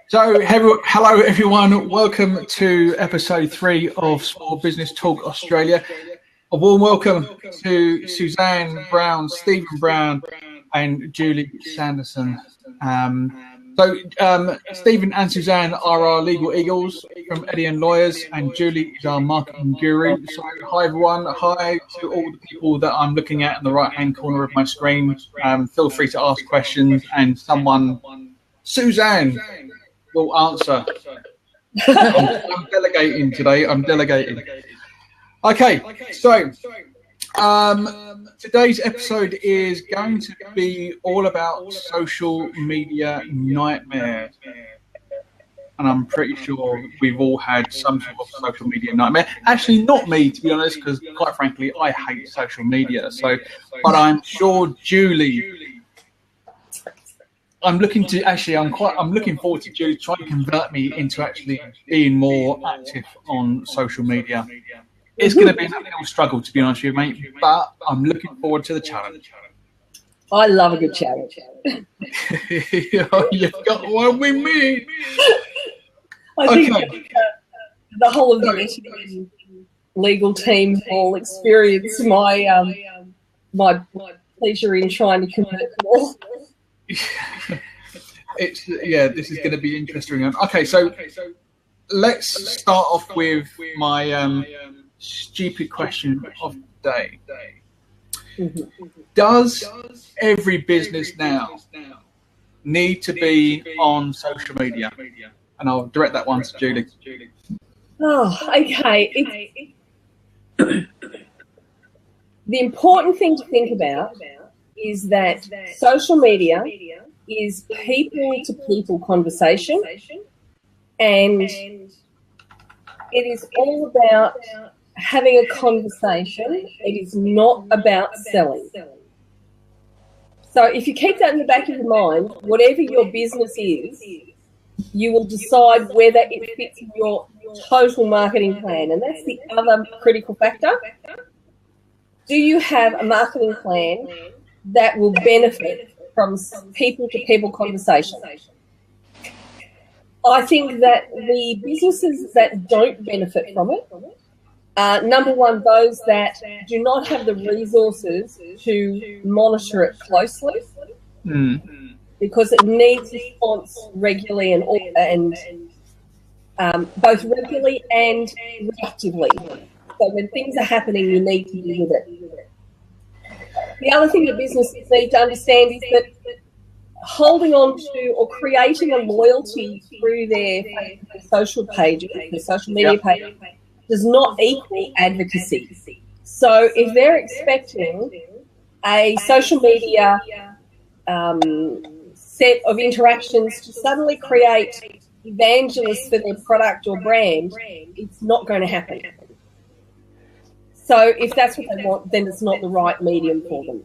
So, hello everyone. Welcome to episode 3 of Small Business Talk Australia. A warm welcome to Suzanne Brown, Stephen Brown, and Julie Sanderson. Stephen and Suzanne are our legal eagles from Eddie and Lawyers, and Julie is our marketing guru. So, hi everyone. Hi to all the people that I'm looking at in the right-hand corner of my screen. Feel free to ask questions, and Suzanne will answer. I'm delegating today. Okay, so today's episode is going to be all about social media nightmares. And I'm pretty sure we've all had some sort of social media nightmare. Actually, not me, to be honest, because quite frankly, I hate social media. But I'm sure Julie. I'm looking forward to Julie trying to convert me into actually being more active on social media. It's going to be a little struggle, to be honest with you, mate, but I'm looking forward to the challenge. I love a good challenge. You've got one with me. I think the whole of the legal team will experience my my pleasure in trying to convert them all. This is going to be interesting. Okay, so let's start off with my stupid question of the day. Does every business now need to be on social media? And I'll direct that one to Julie. Oh, okay. The important thing to think about is that social media is people-to-people conversation, and it is all about having a conversation. It is not about selling. So if you keep that in the back of your mind, whatever your business is, you will decide whether it fits your total marketing plan, and that's the other critical factor. Do you have a marketing plan that will benefit from people-to-people conversation? I think that the businesses that don't benefit from it are, number one, those that do not have the resources to monitor it closely, because it needs response regularly and both regularly and reactively. So when things are happening, you need to deal with it. The other thing that businesses need to understand is that holding on to or creating a loyalty through their social pages, their social media pages, does not equal advocacy. So if they're expecting a social media set of interactions to suddenly create evangelists for their product or brand, it's not going to happen. So if that's what they want, then it's not the right medium for them.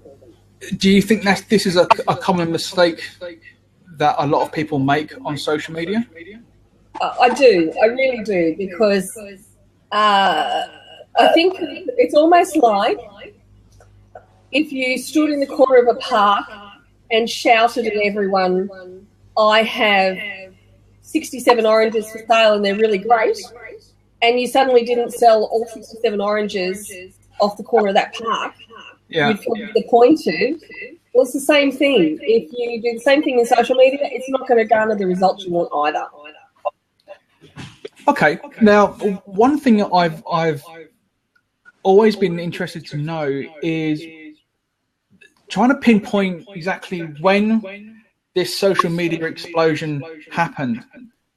Do you think this is a common mistake that a lot of people make on social media? I do. I really do, because I think it's almost like if you stood in the corner of a park and shouted at everyone, I have 67 oranges for sale and they're really great, and you suddenly didn't sell all 67 oranges off the corner of that park, you'd feel disappointed. Well, it's the same thing. If you do the same thing in social media, it's not going to garner the results you want either. Okay. Now, one thing that I've always been interested to know is trying to pinpoint exactly when this social media explosion happened.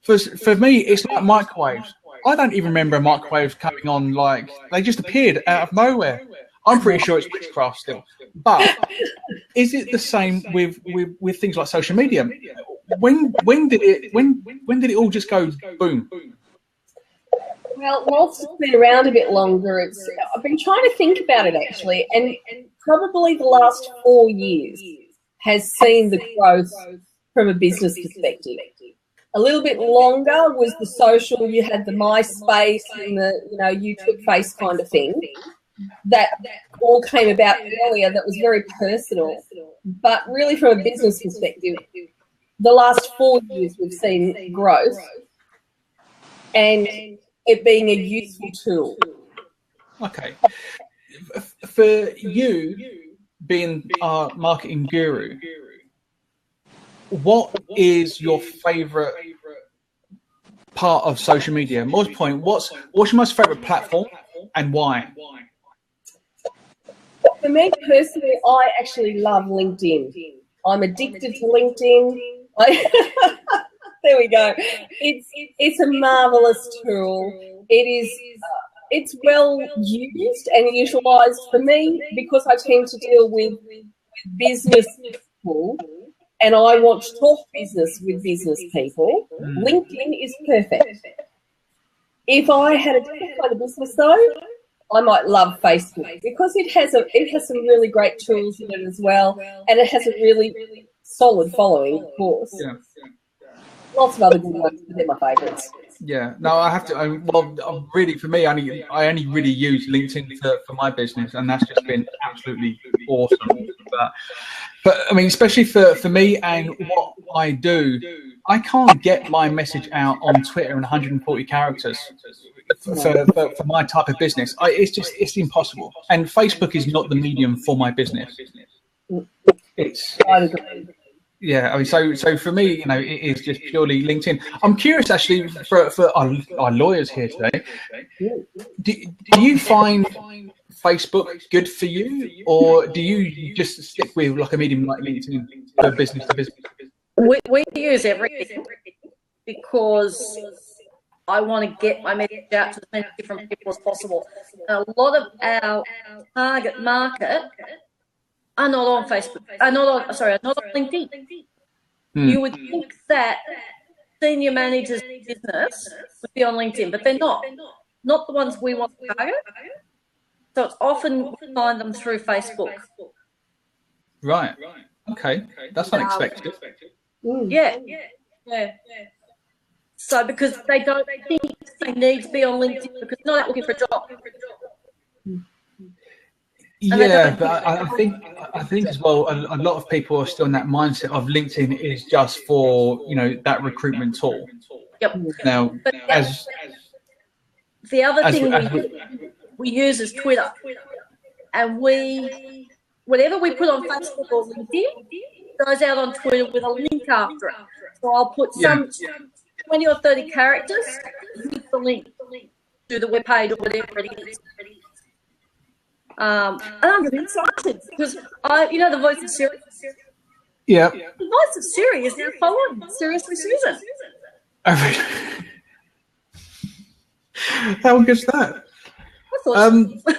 For me, it's like microwaves. I don't even remember microwaves coming on, like they just appeared out of nowhere. I'm pretty sure it's witchcraft still. But is it the same with things like social media? When did it all just go boom? Well, whilst it's been around a bit longer, I've been trying to think about it actually, and probably the last 4 years has seen the growth from a business perspective. A little bit longer was the social, you had the MySpace and the YouTube face kind of thing. That all came about earlier, that was very personal. But really from a business perspective, the last 4 years we've seen growth, and it being a useful tool. Okay. For you, being our marketing guru, what is your favourite part of social media? More to the point, what's your most favourite platform and why? For me personally, I actually love LinkedIn. I'm addicted to LinkedIn. There we go. It's a marvelous tool. It's well used and utilised for me because I tend to deal with business people and I want to talk business with business people. LinkedIn is perfect. If I had a different kind of business though, I might love Facebook because it has some really great tools in it as well, and it has a really solid following, of course. Yeah. Lots of other good ones, but they're my favourites. Yeah, no, I have to. Really, for me, I only really use LinkedIn for my business, and that's just been absolutely awesome. But I mean, especially for me and what I do, I can't get my message out on Twitter in 140 characters for my type of business. It's impossible. And Facebook is not the medium for my business. Yeah, I mean, so for me, you know, it is just purely LinkedIn. I'm curious, actually, for our lawyers here today, do you find Facebook good for you, or do you just stick with like a medium like LinkedIn for business to business? We use everything because I want to get my message out to as many different people as possible. And a lot of our target market are not on Facebook, are not on LinkedIn. You would think that senior managers in business would be on LinkedIn, but they're not the ones we want to target. So it's often we find them through Facebook. Right. Okay. That's unexpected. Yeah. So because they don't think they need to be on LinkedIn because they're not looking for a job. Yeah, but I think as well, a lot of people are still in that mindset of LinkedIn is just for, you know, that recruitment tool. Yep. Now, the other thing we use is Twitter, and whatever we put on Facebook or LinkedIn goes out on Twitter with a link after it. So I'll put some 20 or 30 characters with the link to the webpage or whatever it is. And I'm really excited because the voice of Siri. Yeah. The voice of Siri is now following Seriously Susan. How good's that? I thought not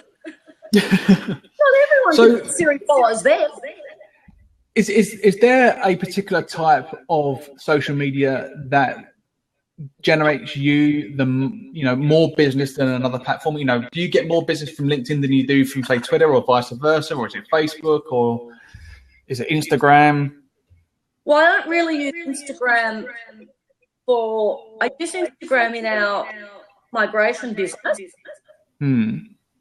everyone Siri follows them. Is there a particular type of social media that generates more business than another platform? You know, do you get more business from LinkedIn than you do from, say, Twitter, or vice versa, or is it Facebook, or is it Instagram? Well, I don't really use Instagram I use Instagram in our migration business,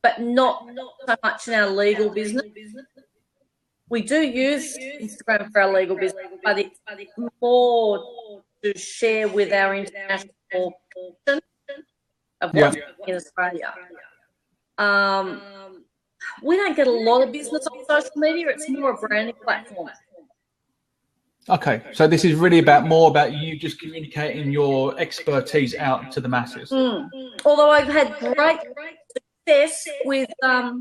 but not so much in our legal business. We do use Instagram for our legal business, but it's more to share with our international portion of what's in Australia. We don't get a lot of business on social media. It's more a branding platform. Okay, so this is really more about you just communicating your expertise out to the masses. Although I've had great success with the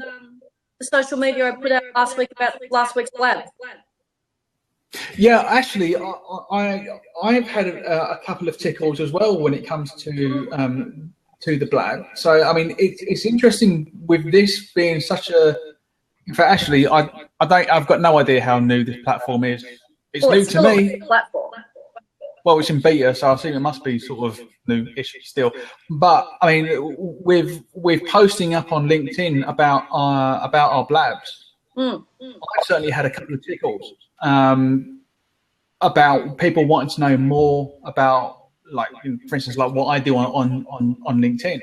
social media I put out last week about last week's lab. Yeah, actually, I've had a couple of tickles as well when it comes to the blab. So I mean, it's interesting with this being such a. In fact, actually, I've got no idea how new this platform is. It's new to me. Well, it's in beta, so I think it must be sort of new-ish still. But I mean, with posting up on LinkedIn about our blabs, I've certainly had a couple of tickles about people wanting to know more about, like, for instance, like what I do on LinkedIn.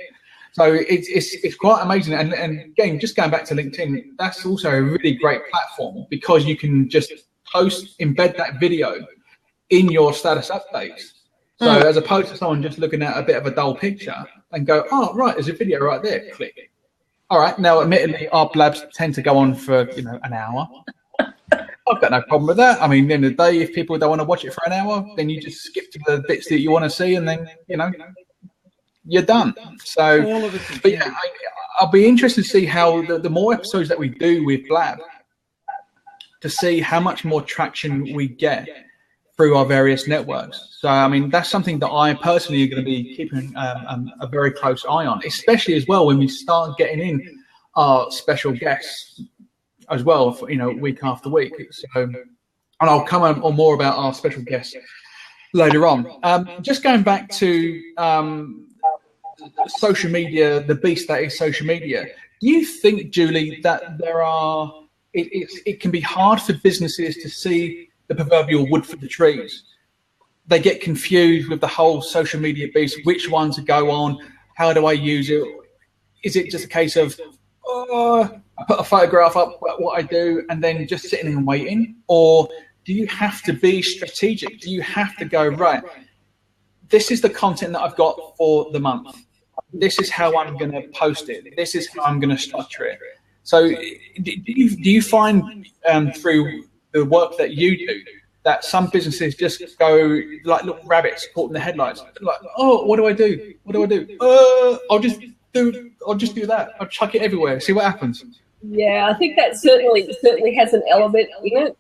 So it's quite amazing. And again, just going back to LinkedIn, that's also a really great platform because you can just embed that video in your status updates. So as opposed to someone just looking at a bit of a dull picture and go, oh, right, there's a video right there, click. All right, now, admittedly, our blabs tend to go on for, an hour. I've got no problem with that. I mean, at the end of the day, if people don't want to watch it for an hour, then you just skip to the bits that you want to see, and then, you're done. So, but yeah, I'll be interested to see how the more episodes that we do with Blab, to see how much more traction we get through our various networks. So, I mean, that's something that I personally are going to be keeping a very close eye on, especially as well when we start getting in our special guests as well, for, week after week. So, and I'll come on more about our special guests later on. Just going back to social media, the beast that is social media. Do you think, Julie, that it can be hard for businesses to see the proverbial wood for the trees? They get confused with the whole social media beast, which one to go on, how do I use it? Is it just a case of, I put a photograph up what I do and then just sitting and waiting? Or do you have to be strategic? Do you have to go, right, this is the content that I've got for the month. This is how I'm going to post it. This is how I'm going to structure it. So do you find through the work that you do that some businesses just go like little rabbits caught in the headlights? Like, oh, what do I do? What do I do? I'll just do that. I'll chuck it everywhere. See what happens. Yeah, I think that certainly has an element in it.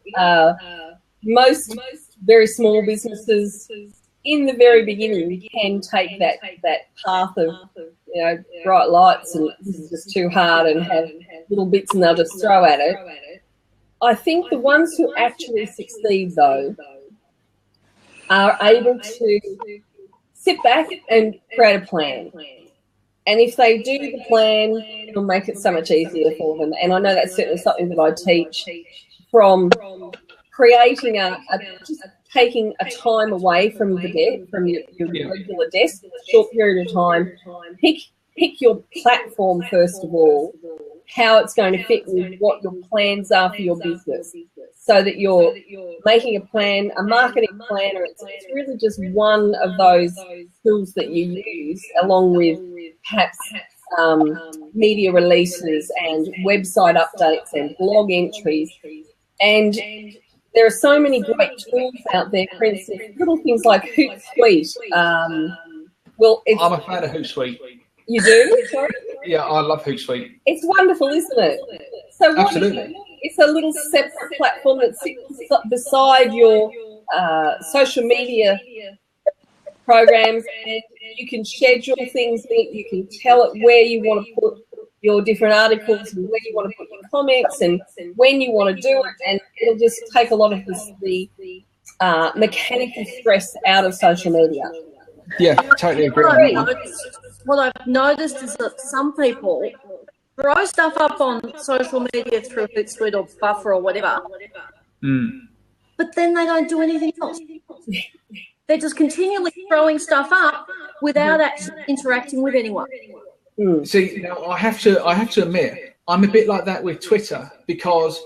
Most very small businesses in the very beginning can take that path of bright lights and this is just too hard and have little bits and they'll just throw at it. I think the ones who actually succeed, though, are able to sit back and create a plan. And if they do the plan, it'll make it so much easier for them. And I know that's certainly something that I teach, from creating just taking a time away from your regular desk, a short period of time. Pick your platform first of all, how it's going to fit with what your plans are for your business, so that you're making a plan, a marketing plan, or it's really just one of those tools that you use, along with perhaps media releases and website updates and blog entries. And there are so many great tools out there. For instance, little things like Hootsuite. I'm a fan of Hootsuite. You do? Sorry? Yeah, I love Hootsuite. It's wonderful, isn't it? So absolutely. It's a little separate platform that sits beside your social media programs, and you can schedule things. You can tell it where you want to put your different articles and where you want to put your comments and when you want to do it, and it'll just take a lot of the mechanical stress out of social media. Yeah, totally agree. What I've noticed is that some people throw stuff up on social media through Hootsuite or Buffer or whatever, but then they don't do anything else. They're just continually throwing stuff up without actually interacting with anyone. See, now I have to admit, I'm a bit like that with Twitter because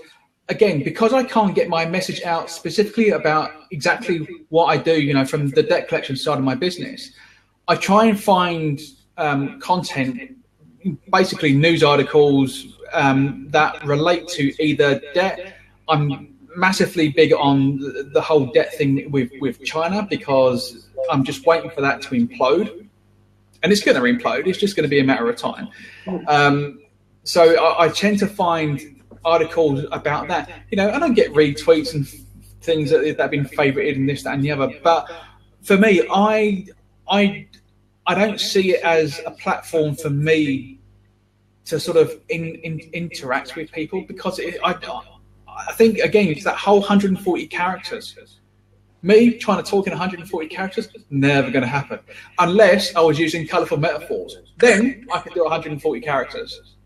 I can't get my message out specifically about exactly what I do, from the debt collection side of my business. I try and find content, basically news articles that relate to either debt. I'm massively big on the whole debt thing with China because I'm just waiting for that to implode. And it's going to implode. It's just going to be a matter of time. So I tend to find articles about that. I don't get retweets and things that have been favorited and this, that, and the other. But for me, I don't see it as a platform for me to sort of interact with people because I think, again, it's that whole 140 characters. Me trying to talk in 140 characters, never going to happen. Unless I was using colourful metaphors. Then I could do 140 characters.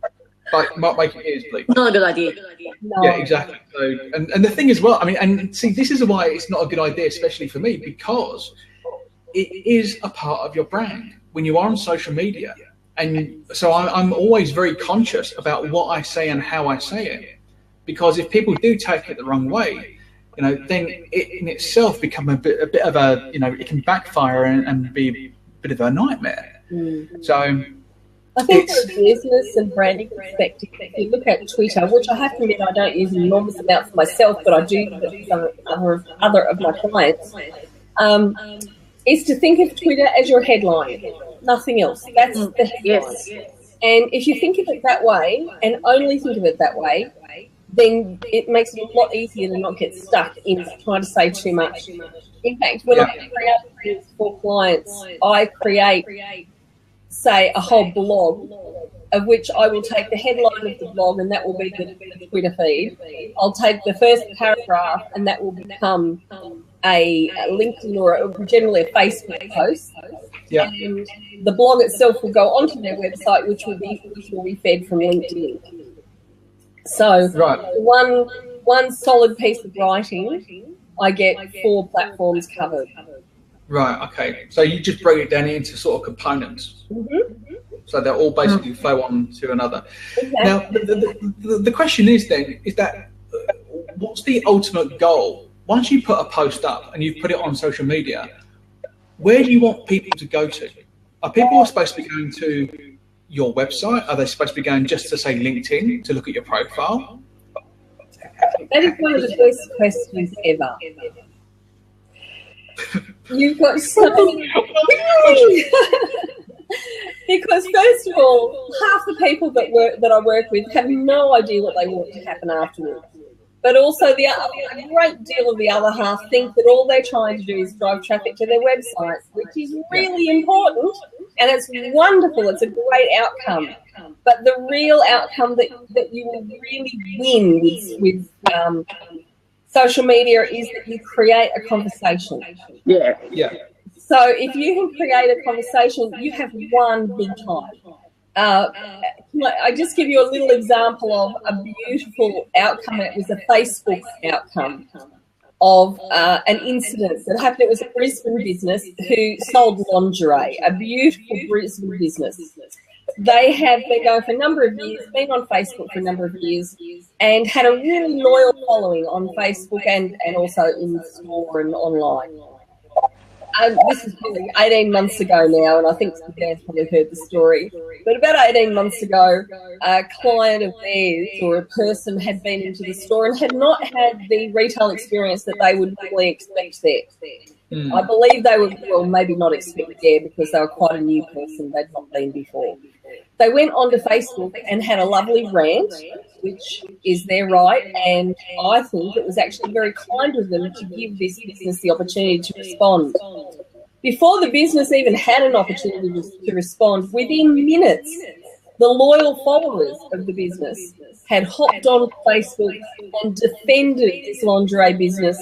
Like, make your ears bleed. Not a good idea. No. Yeah, exactly. So, and the thing as well, I mean, and see, this is why it's not a good idea, especially for me, because it is a part of your brand when you are on social media. And so I'm always very conscious about what I say and how I say it. Because if people do take it the wrong way, then it in itself become a bit of a, it can backfire and be a bit of a nightmare. So I think from a business and branding perspective, if you look at Twitter, which I have to admit I don't use an enormous amount for myself, but I do use it for some other of my clients, is to think of Twitter as your headline, nothing else. That's the headline. Yes. And if you think of it that way, and only think of it that way, then it makes it a lot easier to not get stuck in trying to say too much. In fact, when I create for clients, I create, say, a whole blog of which I will take the headline of the blog, and that will be the Twitter feed. I'll take the first paragraph, and that will become a LinkedIn or generally a Facebook post. Yeah. And the blog itself will go onto their website, which will be fed from LinkedIn. So one solid piece of writing, I get 4 platforms covered. Right. Okay. So you just break it down into sort of components. So they're all basically flow on to another. Exactly. Now, the question is then, is that what's the ultimate goal? Once you put a post up and you've put it on social media, where do you want people to go to? Are people supposed to be going to your website? Are they supposed to be going just to, say, LinkedIn to look at your profile? That is one of the best questions ever. You've got so many... Because first of all, half the people that I work with have no idea what they want to happen afterwards. But also a great deal of the other half think that all they're trying to do is drive traffic to their website, which is really important, and it's wonderful. It's a great outcome. But the real outcome that you will really win with social media is that you create a conversation. Yeah. So if you can create a conversation, you have won big time. I just give you a little example of a beautiful outcome. It was a Facebook outcome of an incident that happened. It was a Brisbane business who sold lingerie, a beautiful Brisbane business. They have been going for a number of years, been on Facebook for a number of years, and had a really loyal following on Facebook and also in store and online. This is probably 18 months ago now, and I think Suzanne's probably heard the story. But about 18 months ago, a client of theirs or a person had been into the store and had not had the retail experience that they would really expect there. I believe they were, well, maybe not expect there because they were quite a new person. They'd not been before. They went onto Facebook and had a lovely rant, which is their right, and I think it was actually very kind of them to give this business the opportunity to respond. Before the business even had an opportunity to respond, within minutes, the loyal followers of the business had hopped on Facebook and defended this lingerie business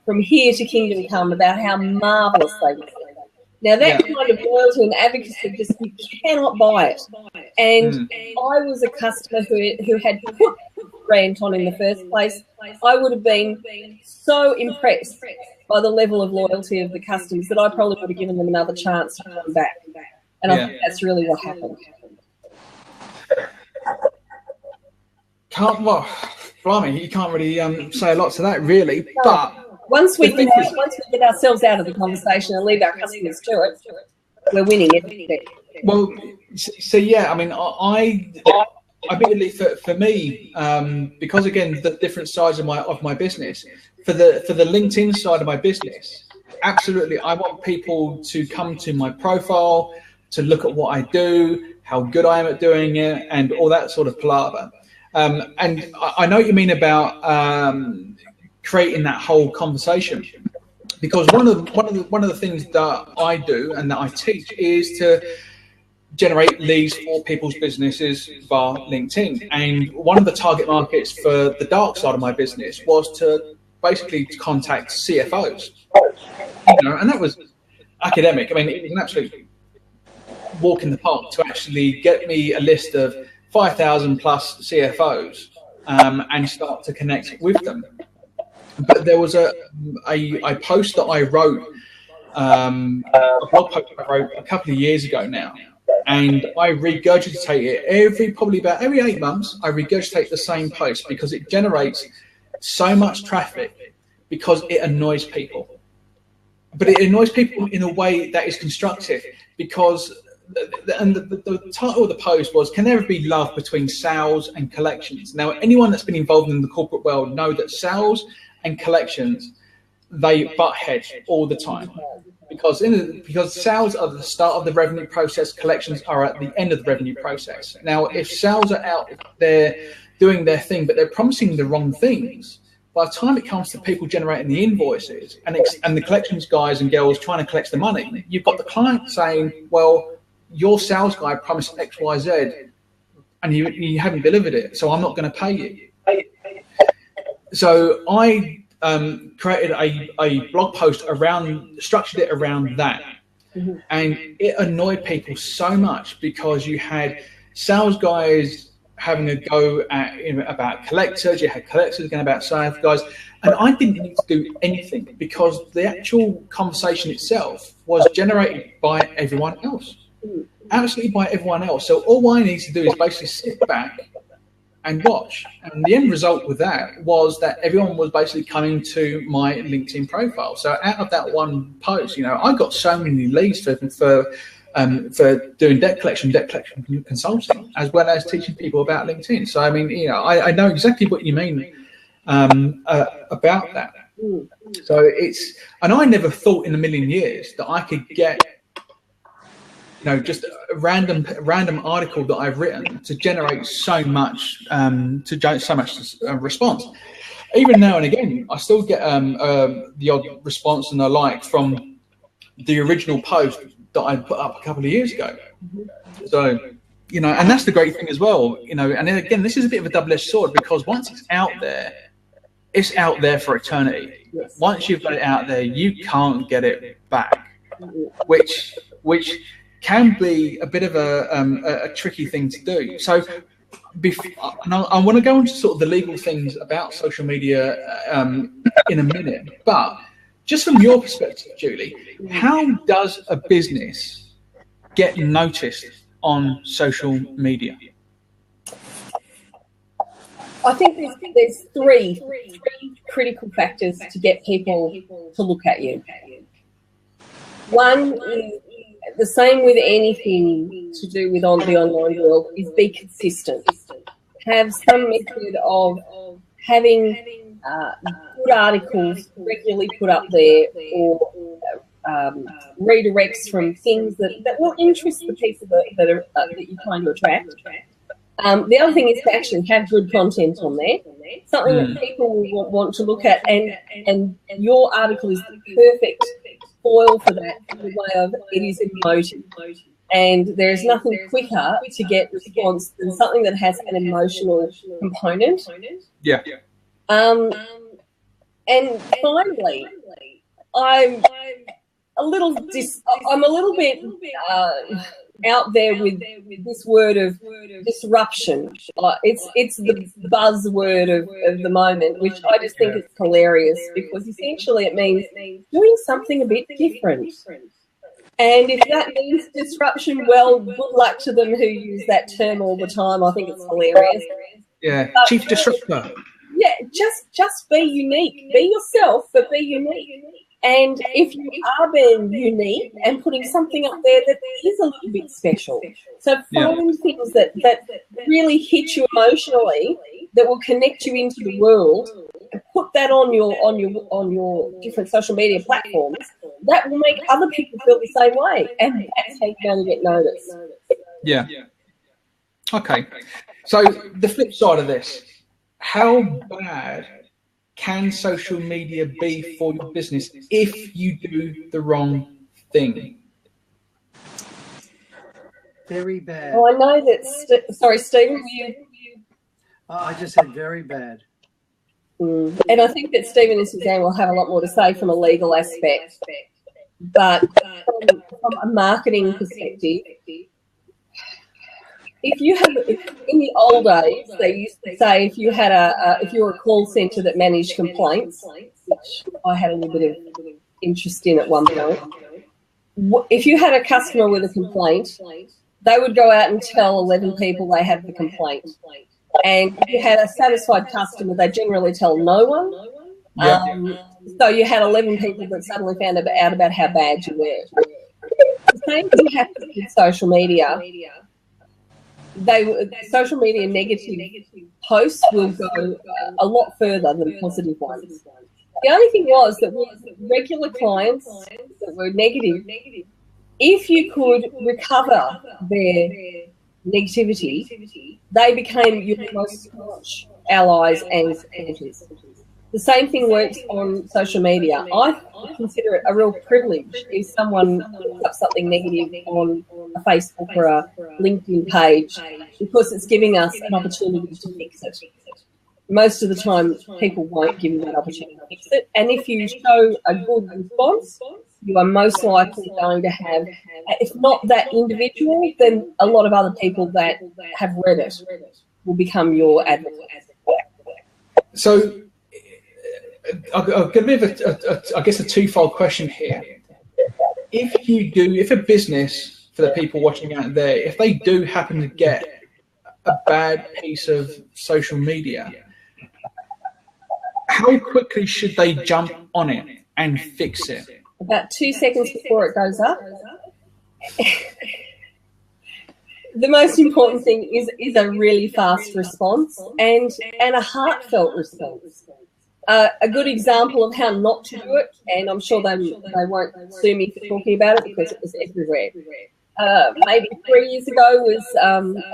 from here to Kingdom Come about how marvellous they were. Now, that kind of loyalty and advocacy, just you cannot buy it. And I was a customer who had put rant on in the first place. I would have been so impressed by the level of loyalty of the customers that I probably would have given them another chance to come back. And I think that's really what happened. Blimey, you can't really say a lot to that, really, but... Once we get ourselves out of the conversation and leave our customers to it, we're winning everything. Well, so yeah, I mean, I believe for me, because again, the different sides of my business, for the LinkedIn side of my business, absolutely, I want people to come to my profile, to look at what I do, how good I am at doing it, and all that sort of palaver. And I know what you mean about creating that whole conversation, because one of the things that I do and that I teach is to generate leads for people's businesses via LinkedIn. And one of the target markets for the dark side of my business was to basically contact CFOs, and that was academic. I mean, it was an absolute walk in the park to actually get me a list of 5,000 plus CFOs and start to connect with them. But there was a post that I wrote, a blog post I wrote a couple of years ago now, and I regurgitate it probably about every 8 months. I regurgitate the same post because it generates so much traffic because it annoys people. But it annoys people in a way that is constructive, because the title of the post was, can there ever be love between sales and collections? Now, anyone that's been involved in the corporate world know that sales and collections, they butt heads all the time, because sales are the start of the revenue process, collections are at the end of the revenue process. Now, if sales are out there doing their thing, but they're promising the wrong things, by the time it comes to people generating the invoices and the collections guys and girls trying to collect the money, you've got the client saying, well, your sales guy promised X, Y, Z, and you haven't delivered it, so I'm not going to pay you. So I created a blog post structured it around that. Mm-hmm. And it annoyed people so much, because you had sales guys having a go about collectors, you had collectors going about sales guys, and I didn't need to do anything, because the actual conversation itself was generated by everyone else. Absolutely by everyone else. So all I need to do is basically sit back and watch. And the end result with that was that everyone was basically coming to my LinkedIn profile. So out of that one post, I got so many leads for doing debt collection consulting, as well as teaching people about LinkedIn. So I mean, I know exactly what you mean about that. So and I never thought in a million years that I could get just a random article that I've written to generate so much response. Even now and again, I still get the odd response and the like from the original post that I put up a couple of years ago. So, and that's the great thing as well, and then again, this is a bit of a double-edged sword, because once it's out there for eternity. Yes. Once you've got it out there, you can't get it back, which can be a bit of a tricky thing to do. So and I want to go into sort of the legal things about social media in a minute, but just from your perspective, Julie, how does a business get noticed on social media? I think there's three critical factors to get people to look at you. One is the same with anything to do with the online world, is be consistent. Have some method of having good articles regularly put up there, or redirects from things that will interest the people that you're trying to attract. The other thing is to actually have good content on there, something that people will want to look at, and your article is the perfect foil for that, in the way of it is emotive. And there's nothing quicker to get response than something that has an emotional component. Yeah. And finally, I'm a little bit out there with this word of disruption. It's the buzzword of the moment, which I just think is hilarious, because essentially it means doing something a bit different. And if that means disruption, well, good luck to them who use that term all the time. I think it's hilarious. Yeah, chief disruptor. Yeah, just be unique. Be yourself, but be unique. And if you are being unique and putting something up there that is a little bit special, so find things that really hit you emotionally, that will connect you into the world, and put that on your different social media platforms. That will make other people feel the same way, and that's how you're going to get noticed. Yeah. Okay. So the flip side of this, how bad can social media be for your business if you do the wrong thing? Very bad. Oh, I know that. Sorry, Stephen. I just said very bad. And I think that Stephen and Suzanne will have a lot more to say from a legal aspect. But from a marketing perspective, in the old days, they used to say if you were a call centre that managed complaints, which I had a little bit of interest in at one point, if you had a customer with a complaint, they would go out and tell 11 people they had the complaint. And if you had a satisfied customer, they generally tell no one. So you had 11 people that suddenly found out about how bad you were. The same thing happens with social media. Social media negative posts will go a lot further than positive ones. The only thing was that with regular clients that were negative, if you could recover their negativity, they became your most staunch allies and supporters. The same thing works on social media. I consider it a real privilege if someone puts up something negative on a Facebook or a LinkedIn page, because it's giving us an opportunity to fix it. Most of the time, people won't give you that opportunity to fix it. And if you show a good response, you are most likely going to have, if not that individual, then a lot of other people that have read it will become your advocates. So I've got a bit of I guess a twofold question here. If a business, for the people watching out there, if they do happen to get a bad piece of social media, how quickly should they jump on it and fix it? About 2 seconds before it goes up. The most important thing is a really fast response and a heartfelt response. A good example of how not to do it, and I'm sure they won't sue me for talking about it because it was everywhere. Maybe 3 years ago was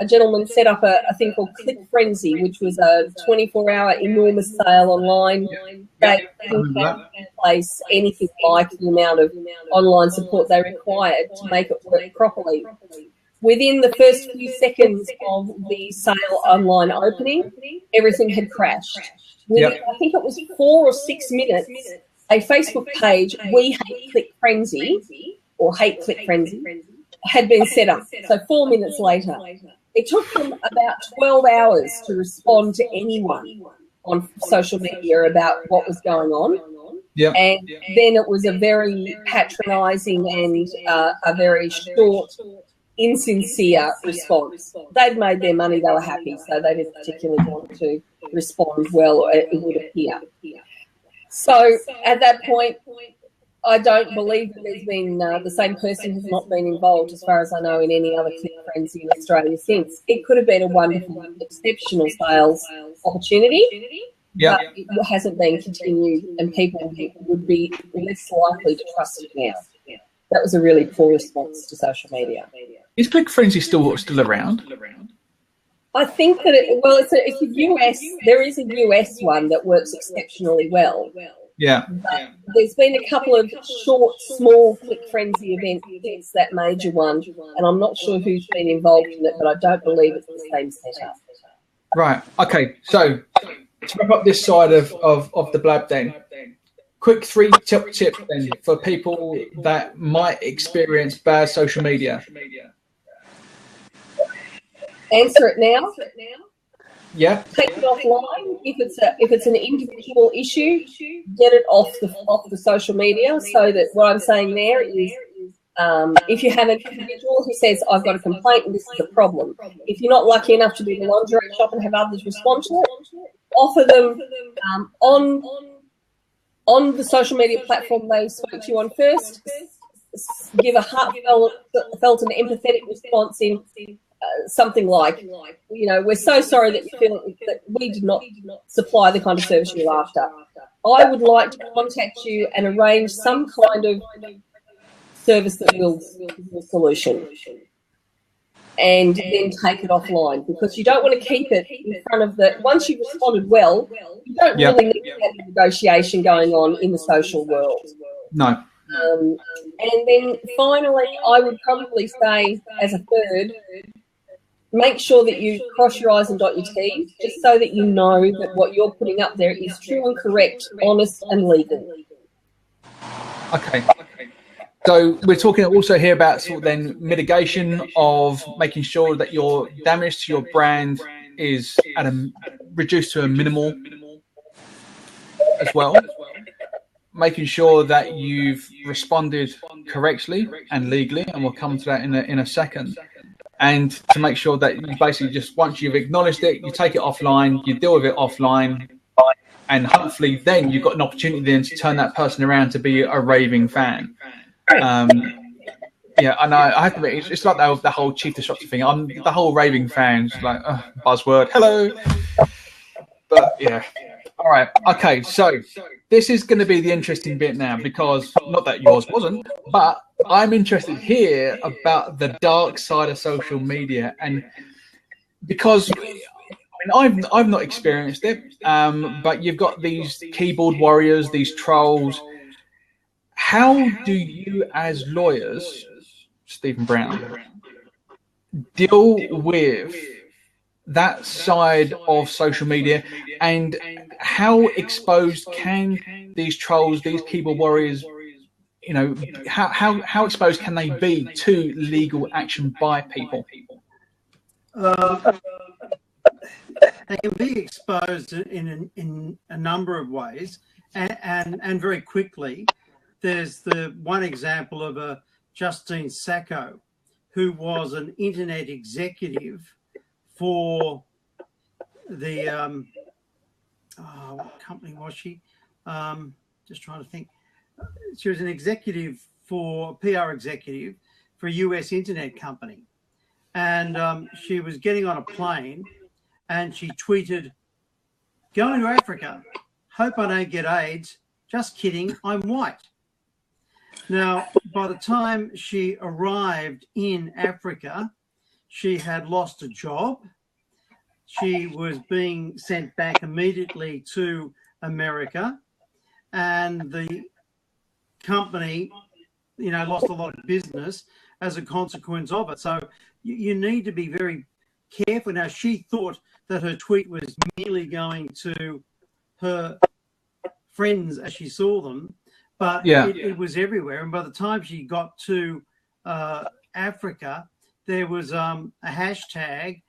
a gentleman set up a thing called Click Frenzy, which was a 24-hour enormous sale online that didn't have in place anything like the amount of online support they required to make it work properly. Within the first few seconds of the sale online opening, everything had crashed. Within, I think it was 4 or 6 minutes, a Facebook page, We Hate Click Frenzy, or Hate Click Frenzy, had been set up. So 4 minutes later, it took them about 12 hours to respond to anyone on social media about what was going on. Yeah. And then it was a very patronising and a very short, insincere response. They'd made their money, they were happy, so they didn't particularly want to respond well, it would appear. So at that point, I don't believe that there's been the same person has not been involved, as far as I know, in any other Click Frenzy in Australia since. It could have been a wonderful, exceptional sales opportunity, but it hasn't been continued, and people would be less likely to trust it now. That was a really poor response to social media. Is Click Frenzy still around? I think that it's a US. There is a US one that works exceptionally well. Yeah. But there's been a couple of short, small Click Frenzy events since that major one, and I'm not sure who's been involved in it, but I don't believe it's the same setup. Right. Okay. So to wrap up this side of the blab, then, quick 3 tips then for people that might experience bad social media. Answer it now. Yeah. Take it offline. If it's an individual issue, get it off the social media. So that what I'm saying there is, if you have an individual who says, I've got a complaint and this is a problem, if you're not lucky enough to do the lingerie shop and have others respond to it, offer them on the social media platform they spoke to you on first. Give a heartfelt and empathetic response in something like, we're so sorry that you feel that we did not supply the kind of service you're after. I would like to contact you and arrange some kind of service that will the solution. And then take it offline, because you don't want to keep it in front of once you've responded well, you don't really need to have a negotiation going on in the social world. No. And then finally, I would probably say, as a third, make sure that you cross your I's and dot your T's, just so that you know that what you're putting up there is true and correct, honest and legal. Okay. So we're talking also here about sort of then mitigation of making sure that your damage to your brand is reduced to a minimal as well. Making sure that you've responded correctly and legally, and we'll come to that in a second. And to make sure that you basically just, once you've acknowledged it, you take it offline, you deal with it offline, and hopefully then you've got an opportunity then to turn that person around to be a raving fan. Yeah, and I have to admit, it's like the whole chief disruptor thing. I'm the whole raving fans, like buzzword, hello. But yeah, all right, okay. So this is going to be the interesting bit now, because not that yours wasn't, but I'm interested here about the dark side of social media, and because I've not experienced it, but you've got these keyboard warriors, these trolls. How do you, as lawyers, Stephen Brown, deal with that side of social media, and how exposed can these trolls, these keyboard warriors, how exposed can they be to legal action by people? They can be exposed in a number of ways, and very quickly. There's the one example of a Justine Sacco, who was an internet executive for the what company was she? Just trying to think. She was an executive for PR executive for a US internet company, and she was getting on a plane, and she tweeted, "Going to Africa. Hope I don't get AIDS. Just kidding. I'm white." Now, by the time she arrived in Africa, she had lost a job. She was being sent back immediately to America, and the company, lost a lot of business as a consequence of it. So you need to be very careful. Now, she thought that her tweet was merely going to her friends as she saw them, but it was everywhere. And by the time she got to Africa, there was a hashtag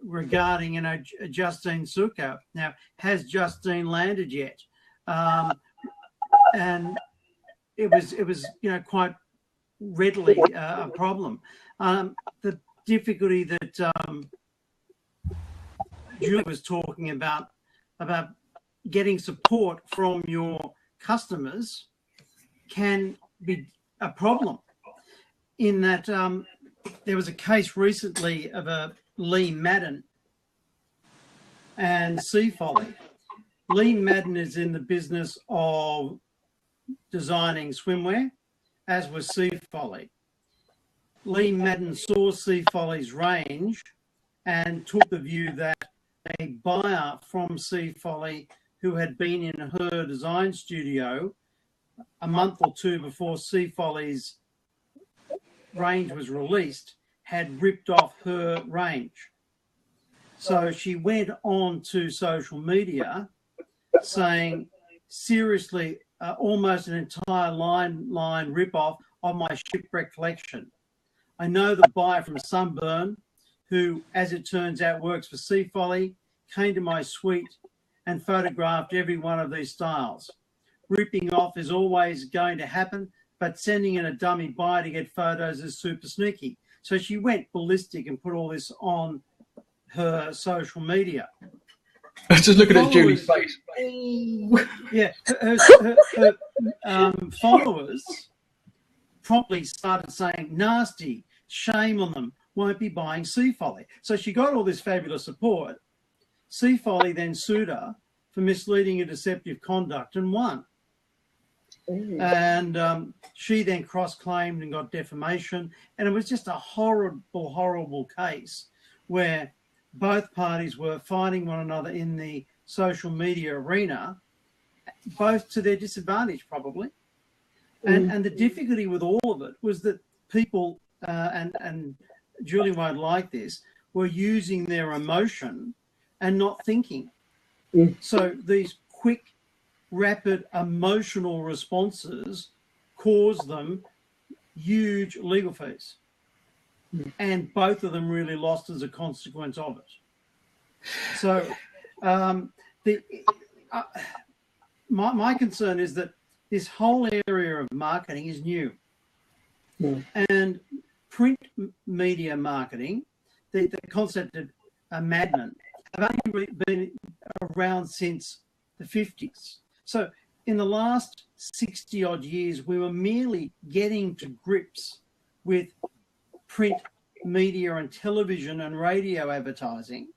regarding, Justine Sacco. Now, has Justine landed yet? And it was quite readily a problem. The difficulty that Julie was talking about getting support from your customers can be a problem, in that there was a case recently of a Lee Madden and Sea Folly. Lee Madden is in the business of designing swimwear, as was Sea Folly. Lee Madden saw Sea Folly's range and took the view that a buyer from Sea Folly, who had been in her design studio a month or two before Sea Folly's range was released, had ripped off her range. So she went on to social media saying, seriously, almost an entire line rip-off of my shipwreck collection. I know the buyer from Sunburn, who, as it turns out, works for Sea Folly, came to my suite and photographed every one of these styles. Ripping off is always going to happen, but sending in a dummy buyer to get photos is super sneaky. So she went ballistic and put all this on her social media. Just looking at Julie's face. Yeah, her followers promptly started saying, nasty, shame on them, won't be buying Sea Folly. So she got all this fabulous support. Sea Folly then sued her for misleading and deceptive conduct and won. And she then cross-claimed and got defamation. And it was just a horrible, horrible case where both parties were fighting one another in the social media arena, both to their disadvantage probably. And the difficulty with all of it was that people, and Julie won't like this, were using their emotion and not thinking. So these quick, rapid emotional responses caused them huge legal fees. And both of them really lost as a consequence of it. So my concern is that this whole area of marketing is new. And print media marketing, the concept of a madman, have only been around since the 50s. So in the last 60 odd years, we were merely getting to grips with print media and television and radio advertising.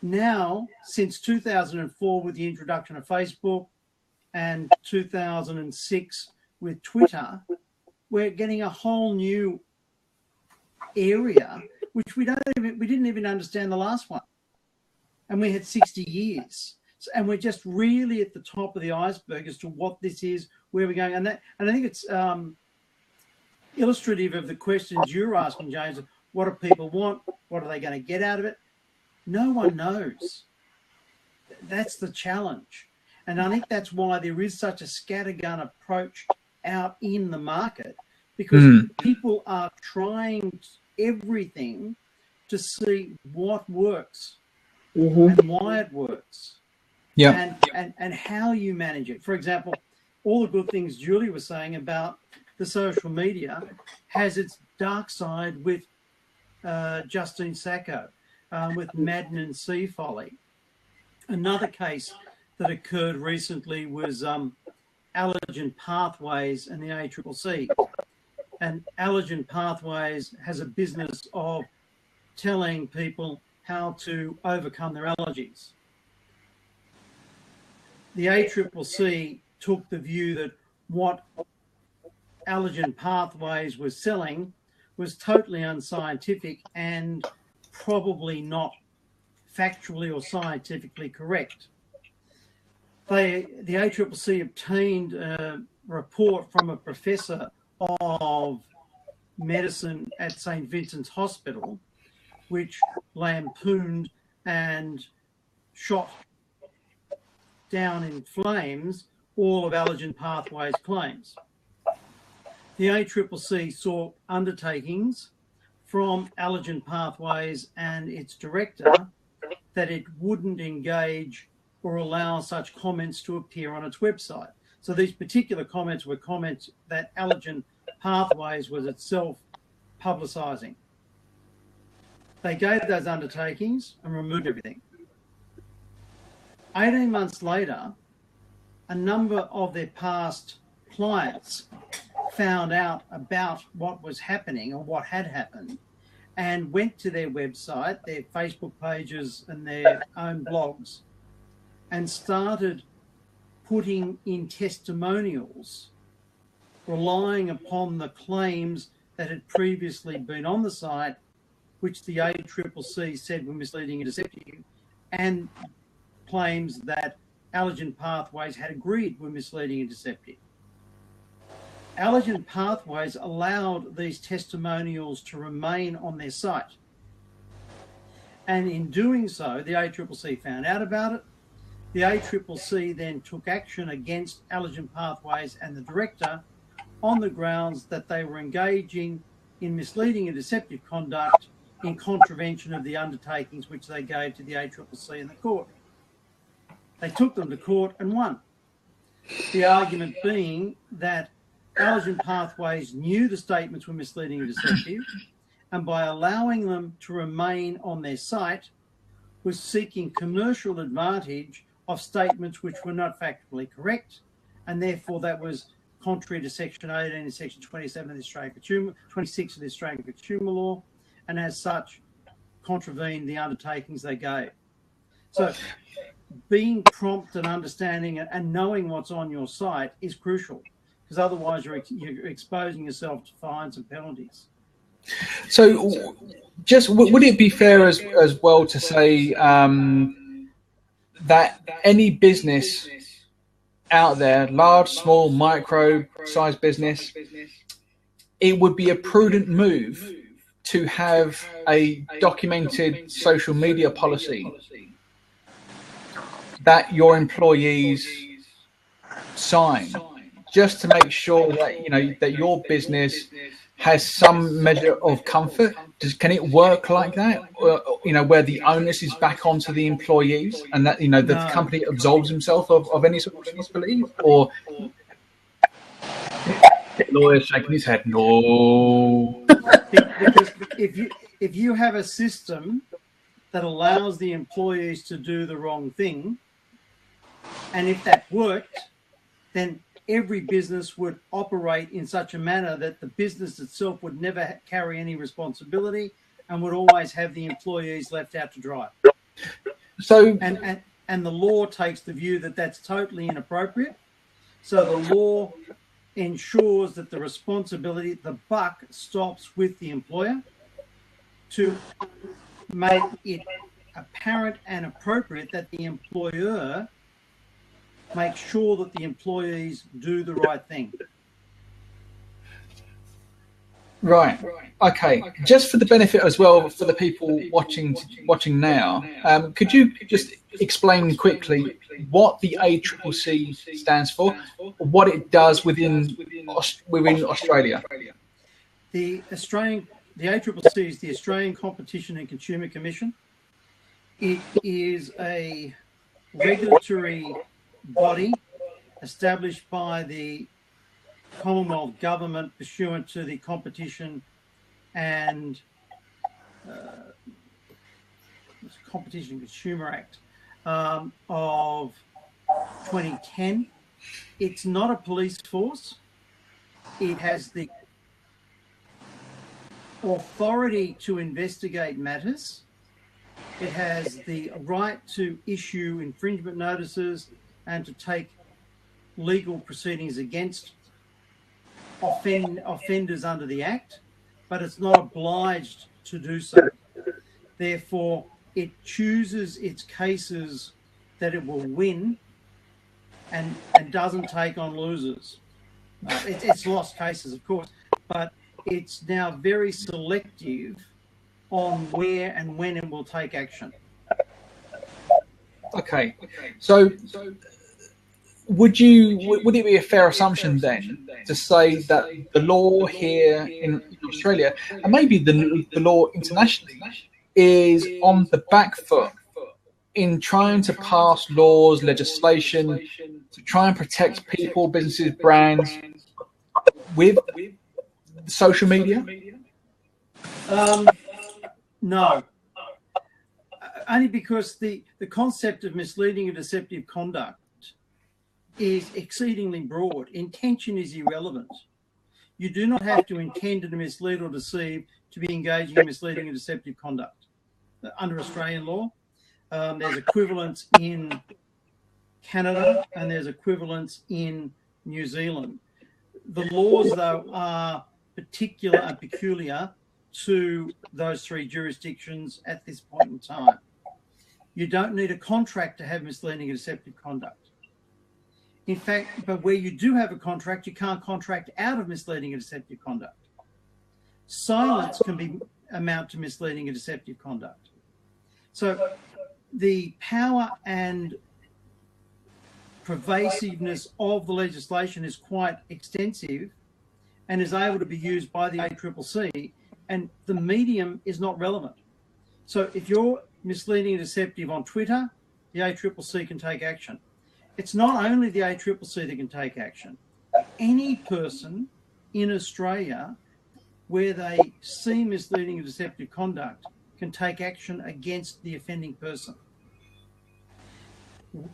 Now, since 2004 with the introduction of Facebook and 2006 with Twitter, we're getting a whole new area which we didn't even understand the last one. And we had 60 years. And we're just really at the top of the iceberg as to what this is, where we're going. And I think it's illustrative of the questions you're asking, James. What do people want? What are they going to get out of it? No one knows. That's the challenge. And I think that's why there is such a scattergun approach out in the market, because people are trying everything to see what works and why it works. Yeah. And how you manage it. For example, all the good things Julie was saying about the social media has its dark side with Justine Sacco, with Madden and Sea Folly. Another case that occurred recently was Allergen Pathways and the ACCC. And Allergen Pathways has a business of telling people how to overcome their allergies. The ACCC took the view that what Allergen Pathways was selling was totally unscientific and probably not factually or scientifically correct. The ACCC obtained a report from a professor of medicine at St. Vincent's Hospital, which lampooned and shot down in flames all of Allergen Pathways' claims. The ACCC sought undertakings from Allergen Pathways and its director that it wouldn't engage or allow such comments to appear on its website. So these particular comments were comments that Allergen Pathways was itself publicising. They gave those undertakings and removed everything. 18 months later, a number of their past clients found out about what was happening or what had happened and went to their website, their Facebook pages and their own blogs, and started putting in testimonials relying upon the claims that had previously been on the site, which the ACCC said were misleading and deceptive, and claims that Allergen Pathways had agreed were misleading and deceptive. Allergen Pathways allowed these testimonials to remain on their site. And in doing so, the ACCC found out about it. The ACCC then took action against Allergen Pathways and the director on the grounds that they were engaging in misleading and deceptive conduct in contravention of the undertakings which they gave to the ACCC and the court. They took them to court and won. The argument being that Allergen Pathways knew the statements were misleading and deceptive, and by allowing them to remain on their site was seeking commercial advantage of statements which were not factually correct, and therefore that was contrary to Section 18 and Section 27 of the Australian Consumer, 26 of the Australian Consumer Law, and as such contravened the undertakings they gave. So being prompt and understanding and knowing what's on your site is crucial, because otherwise you're exposing yourself to fines and penalties. So just would it be fair as well to say that any business out there, large, small, micro size business, it would be a prudent move to have a documented social media policy that your employees sign, just to make sure that that your business has some measure of comfort? Can it work like that? Where the onus is back onto the employees, and that the company absolves himself of any sort of responsibility? Or the lawyer's shaking his head. No. Because if you have a system that allows the employees to do the wrong thing, And if that worked, then every business would operate in such a manner that the business itself would never carry any responsibility and would always have the employees left out to dry. So, and the law takes the view that that's totally inappropriate. So the law ensures that the responsibility, the buck stops with the employer to make it apparent and appropriate that the employer makes sure that the employees do the right thing. Right. Okay. Just for the benefit as well for the people watching now, could you just explain quickly what the ACCC stands for, what it does within Australia? The ACCC is the Australian Competition and Consumer Commission. It is a regulatory body established by the Commonwealth Government pursuant to the Competition and Consumer Act of 2010. It's not a police force. It has the authority to investigate matters. It has the right to issue infringement notices and to take legal proceedings against offenders under the Act, but it's not obliged to do so. Therefore, it chooses its cases that it will win and doesn't take on losers. It's lost cases, of course, but it's now very selective on where and when it will take action. Okay. So would it be a fair assumption then to say that the law here in Australia, and maybe the law internationally, is on the back foot in trying to pass laws, legislation to try and protect people, businesses, brands with social media? No. Only because the concept of misleading and deceptive conduct is exceedingly broad. Intention is irrelevant. You do not have to intend to mislead or deceive to be engaging in misleading and deceptive conduct. Under Australian law, there's equivalence in Canada and there's equivalence in New Zealand. The laws, though, are particular and peculiar to those three jurisdictions at this point in time. You don't need a contract to have misleading and deceptive conduct. In fact, but where you do have a contract, you can't contract out of misleading and deceptive conduct. Silence can amount to misleading and deceptive conduct. So the power and pervasiveness of the legislation is quite extensive and is able to be used by the ACCC, and the medium is not relevant. So if you're misleading and deceptive on Twitter, the ACCC can take action. It's not only the ACCC that can take action. Any person in Australia where they see misleading and deceptive conduct can take action against the offending person.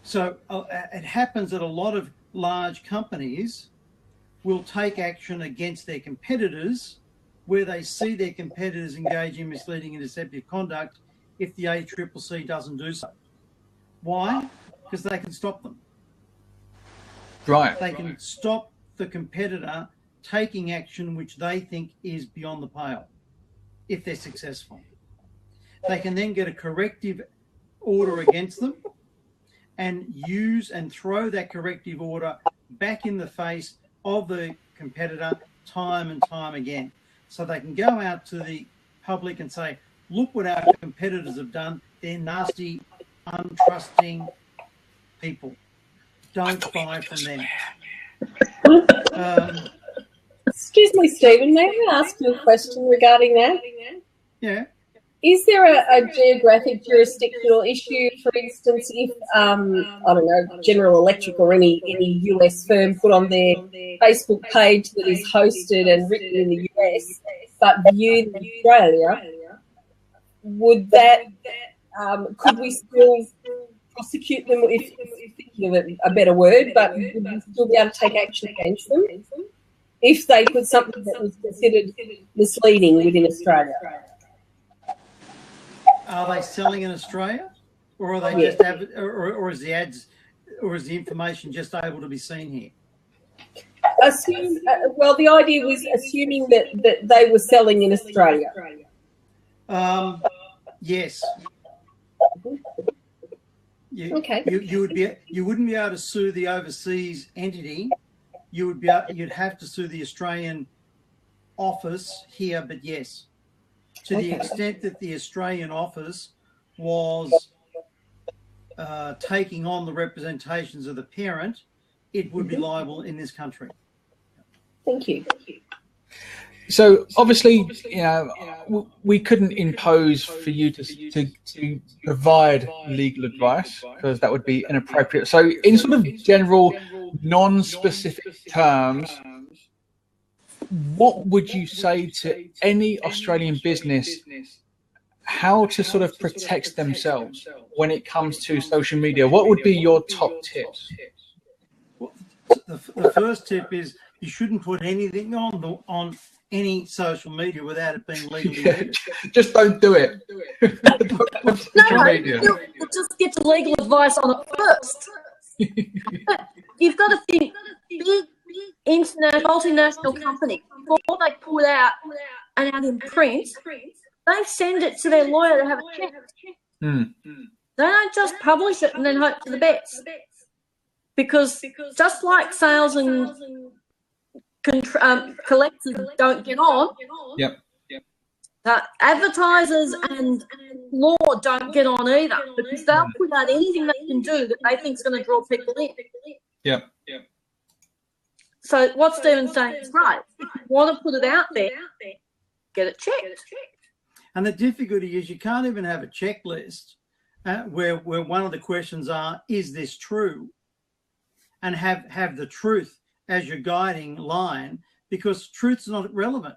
So it happens that a lot of large companies will take action against their competitors where they see their competitors engage in misleading and deceptive conduct if the ACCC doesn't do so. Why? Because they can stop them. Right. They can stop the competitor taking action which they think is beyond the pale if they're successful. They can then get a corrective order against them and use and throw that corrective order back in the face of the competitor time and time again. So they can go out to the public and say, look what our competitors have done. They're nasty, untrusting people. Don't buy from them. Excuse me, Stephen, may I ask you a question regarding that? Yeah. Is there a geographic jurisdictional issue, for instance, if, I don't know, General Electric or any US firm put on their Facebook page that is hosted and written in the US but viewed in Australia, would that, could we still prosecute them, if thinking of a better word, but would we still be able to take action against them if they put something that was considered misleading within Australia? Are they selling in Australia, or are they just or is the ads, or is the information just able to be seen here? Well, the idea was assuming that they were selling in Australia. Yes. Okay. You wouldn't be able to sue the overseas entity. You'd have to sue the Australian office here, but yes, to the extent that the Australian office was taking on the representations of the parent, it would be liable in this country. Thank you. So obviously, we couldn't impose for you to provide legal advice because that would be inappropriate. So in sort of general, non-specific terms, what would you say to any Australian business how to sort of protect themselves when it comes to social media? What would be your top tips? Well, the first tip is you shouldn't put anything on any social media without it being legally vetted. Just don't do it. We'll just get to legal advice on it first. You've got to think big multinational company, before they put out an ad in print, they send it to their lawyer to have a check. They don't just publish it and then hope for the best. Because just like sales and collectors don't get on, advertisers and law don't get on either, because they'll put out anything they can do that they think is going to draw people in. So what Stephen's saying is right. If you want to put it out there, get it checked. And the difficulty is you can't even have a checklist where one of the questions is this true? And have the truth as your guiding line, because truth's not relevant.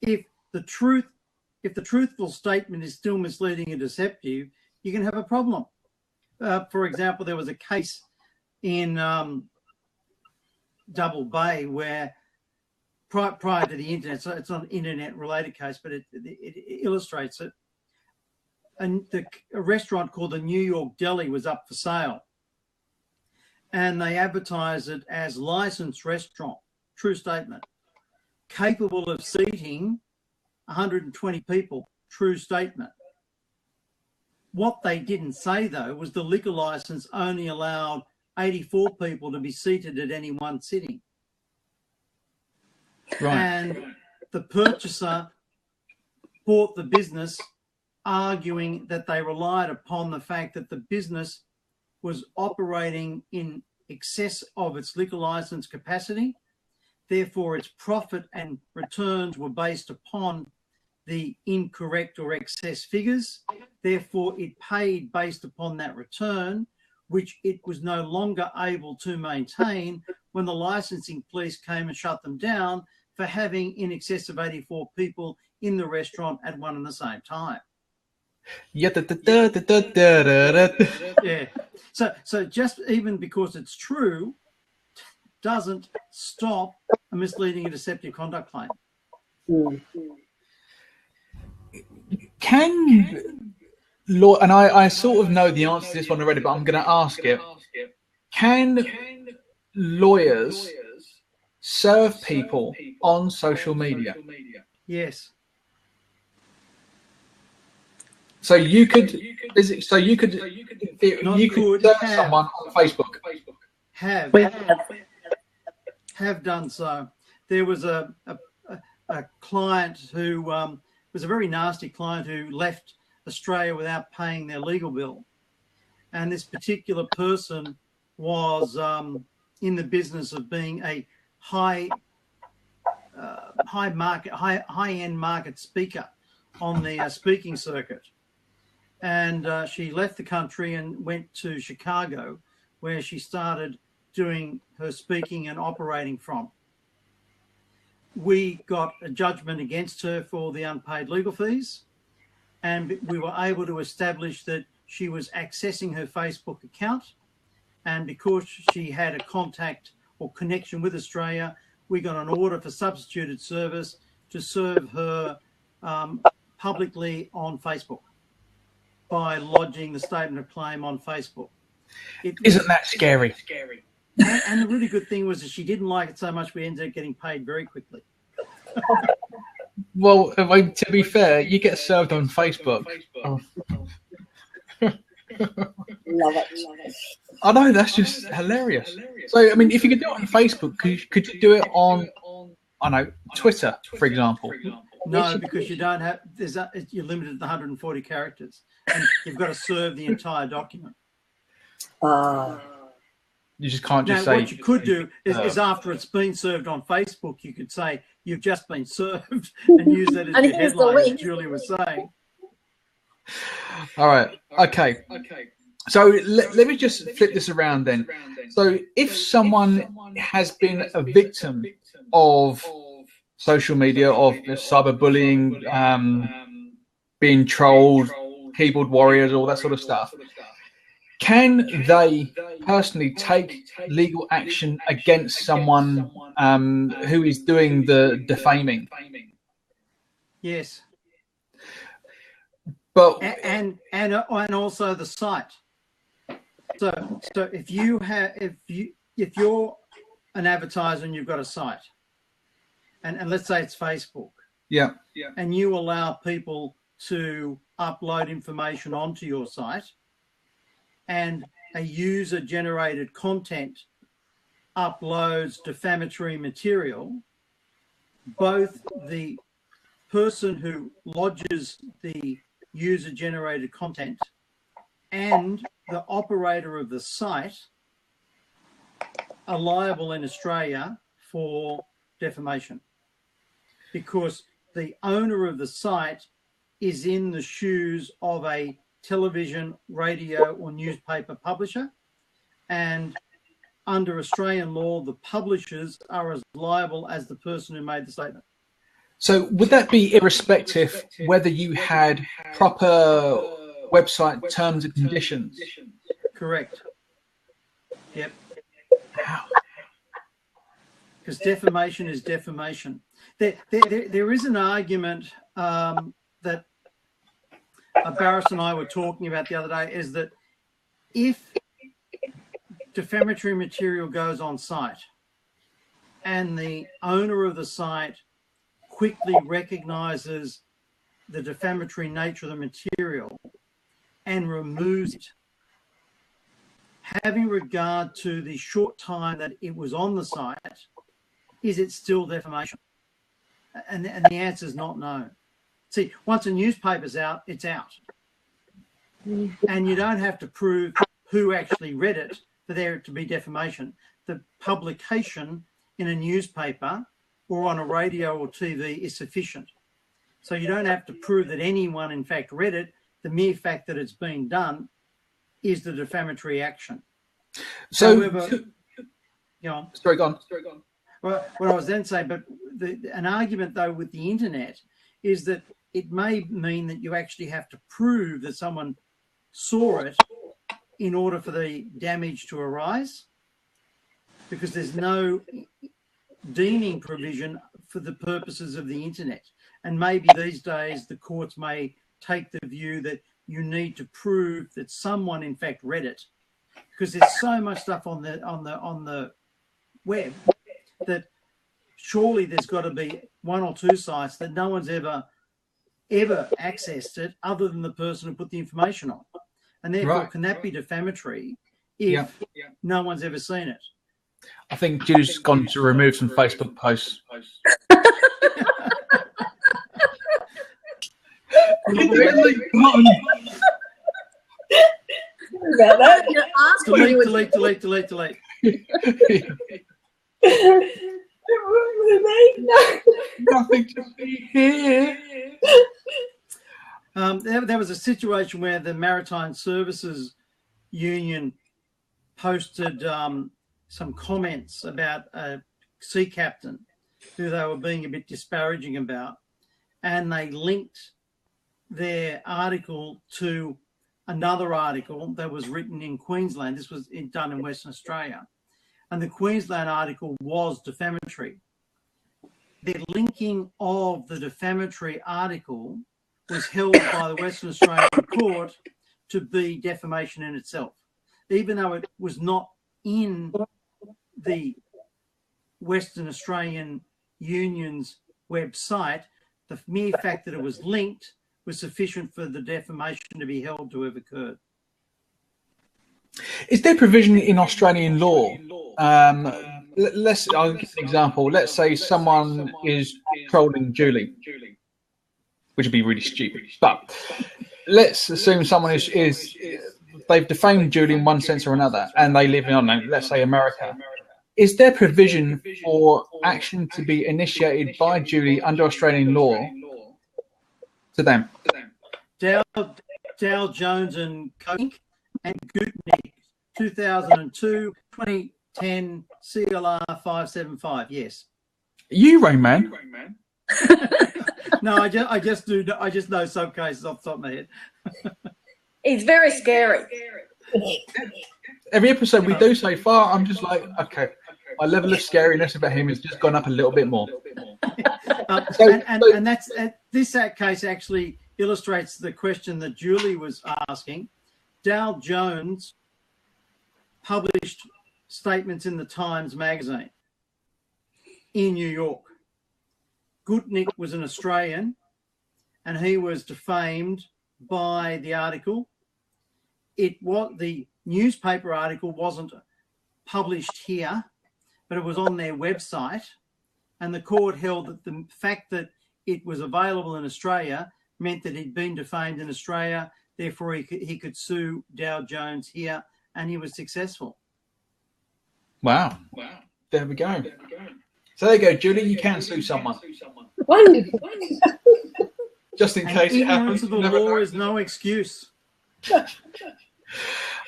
If the truthful statement is still misleading and deceptive, you can have a problem. For example, there was a case in Double Bay where prior to the internet, so it's not an internet-related case, but it illustrates it. And a restaurant called the New York Deli was up for sale. And they advertised it as licensed restaurant, true statement, capable of seating 120 people, true statement. What they didn't say, though, was the liquor license only allowed 84 people to be seated at any one sitting. Right. And the purchaser bought the business arguing that they relied upon the fact that the business was operating in excess of its liquor license capacity. Therefore, its profit and returns were based upon the incorrect or excess figures. Therefore, it paid based upon that return, which it was no longer able to maintain when the licensing police came and shut them down for having in excess of 84 people in the restaurant at one and the same time. Yeah. So just even because it's true doesn't stop a misleading and deceptive conduct claim. Can law, and I sort of know the answer to this one already, but I'm going to ask it. Can lawyers serve people on social media? Yes. So you could serve someone on Facebook. Have done so. There was a client who was a very nasty client who left Australia without paying their legal bill, and this particular person was in the business of being a high-end market speaker on the speaking circuit. And she left the country and went to Chicago, where she started doing her speaking and operating from. We got a judgment against her for the unpaid legal fees, and we were able to establish that she was accessing her Facebook account, and because she had a contact or connection with Australia, we got an order for substituted service to serve her publicly on Facebook by lodging the statement of claim on Facebook. Isn't that scary? And the really good thing was that she didn't like it so much we ended up getting paid very quickly. Well, I mean, to be fair, you get served on Facebook. Oh. Love it. I know, that's just hilarious. So, I mean, if you could do it on Facebook, could you do it on, I don't know, Twitter, for example? No, because you don't have. You're limited to 140 characters, and you've got to serve the entire document. You just can't just now, say. What you could do is after it's been served on Facebook, you could say you've just been served and use that as your headline, as Julie was saying. All right. Okay. So let me just flip this around then. So if someone has been a victim of social media, of cyberbullying, being trolled, keyboard warriors, all that sort of stuff, can they personally take legal action against someone who is doing the defaming? Yes. But and also the site. So if you're an advertiser and you've got a site, and let's say it's Facebook, yeah, and you allow people to upload information onto your site, and a user-generated content uploads defamatory material, both the person who lodges the user-generated content and the operator of the site are liable in Australia for defamation, because the owner of the site is in the shoes of a television, radio or newspaper publisher, and under Australian law the publishers are as liable as the person who made the statement. So would that be irrespective whether you had proper website terms and conditions? Correct. Yep. Because defamation is defamation. There is an argument that Barris and I were talking about the other day, is that if defamatory material goes on site and the owner of the site quickly recognises the defamatory nature of the material and removes it, having regard to the short time that it was on the site, is it still defamation? And the answer is not no. See, once a newspaper's out, it's out. And you don't have to prove who actually read it for there to be defamation. The publication in a newspaper or on a radio or TV is sufficient. So you don't have to prove that anyone in fact read it. The mere fact that it's been done is the defamatory action. So, however, sorry, go on. Well, what I was then saying, but an argument though with the internet is that it may mean that you actually have to prove that someone saw it in order for the damage to arise, because there's no deeming provision for the purposes of the internet. And maybe these days the courts may take the view that you need to prove that someone in fact read it, because there's so much stuff on the web that surely there's got to be one or two sites that no one's ever accessed it other than the person who put the information on. And therefore, right, can that be defamatory if no one's ever seen it? I think Julie's gone to remove some Facebook posts. Delete. Nothing to see here. There was a situation where the Maritime Services Union posted some comments about a sea captain who they were being a bit disparaging about, and they linked their article to another article that was written in Queensland. This was done in Western Australia. And the Queensland article was defamatory. The linking of the defamatory article was held by the Western Australian court to be defamation in itself, even though it was not in the Western Australian Union's website. The mere fact that it was linked was sufficient for the defamation to be held to have occurred. Is there provision in Australian law? I'll give an example. Let's say someone is trolling Julie, which would be really stupid. But let's assume someone is they've defamed Julie in one sense or another, and they live in, let's say, America. Is there provision for action to be initiated by Julie under Australian law to them? Dow Jones and Cooke and Gutnick, 2002, 2010, CLR 575. Yes. You, Rain Man. No, I just know some cases off the top of my head. It's very scary. Every episode we do so far, I'm just like, okay, my level of scariness about him has just gone up a little bit more. And that's this case actually illustrates the question that Julie was asking. Dow Jones published statements in the Times magazine in New York. Gutnick was an Australian, and he was defamed by the article. The newspaper article wasn't published here, but it was on their website, and the court held that the fact that it was available in Australia meant that he'd been defamed in Australia, therefore he could sue Dow Jones here, and he was successful. Wow. There we go. So there you go, Julie, you can sue someone. Wonderful. Just in case it happens. Ignorance of the law is no excuse.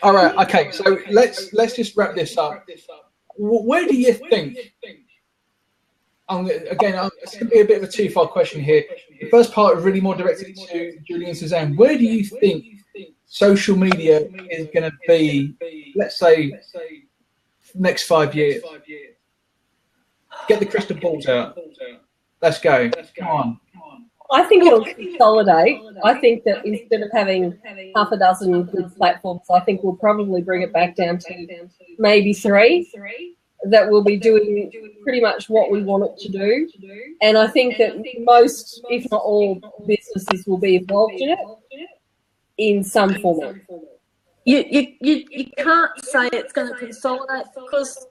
All right, okay, so let's just wrap this up. Where do you think, it's going to be a bit of a two-part question here. The first part is really more directed to Julie and Suzanne. Where do you think social media is going to be, let's say, next 5 years? Get the crystal balls out. Let's go. Come on. I think it'll consolidate. I think that instead of having half a dozen good platforms, I think we'll probably bring it back down to maybe 3 that will be doing pretty much what we want it to do. And I think that most, if not all, businesses will be involved in it in some format. You can't say it's going to consolidate because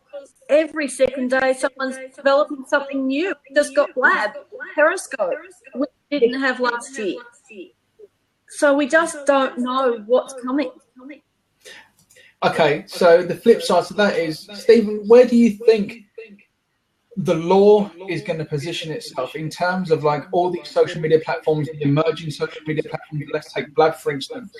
every second day someone's developing something new. We just got Blab, Periscope, we didn't have last year. So we just don't know what's coming. Okay, so the flip side to that is, Stephen, where do you think the law is going to position itself in terms of like all these social media platforms, the emerging social media platforms? Let's take Blab, for instance.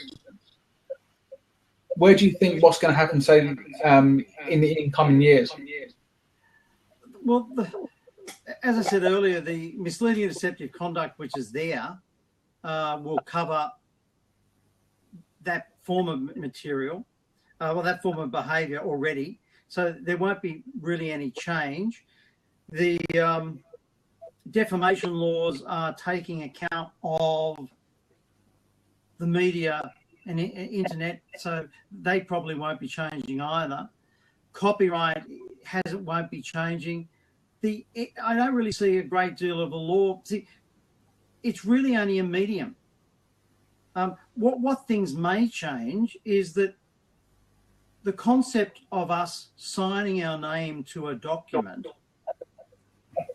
Where do you think what's going to happen, say, in the incoming years? Well, as I said earlier, the misleading and deceptive conduct which is there will cover that form of material, that form of behaviour already. So there won't be really any change. The defamation laws are taking account of the media and internet, so they probably won't be changing either. Copyright won't be changing. I don't really see a great deal of a law. See, it's really only a medium. What things may change is that the concept of us signing our name to a document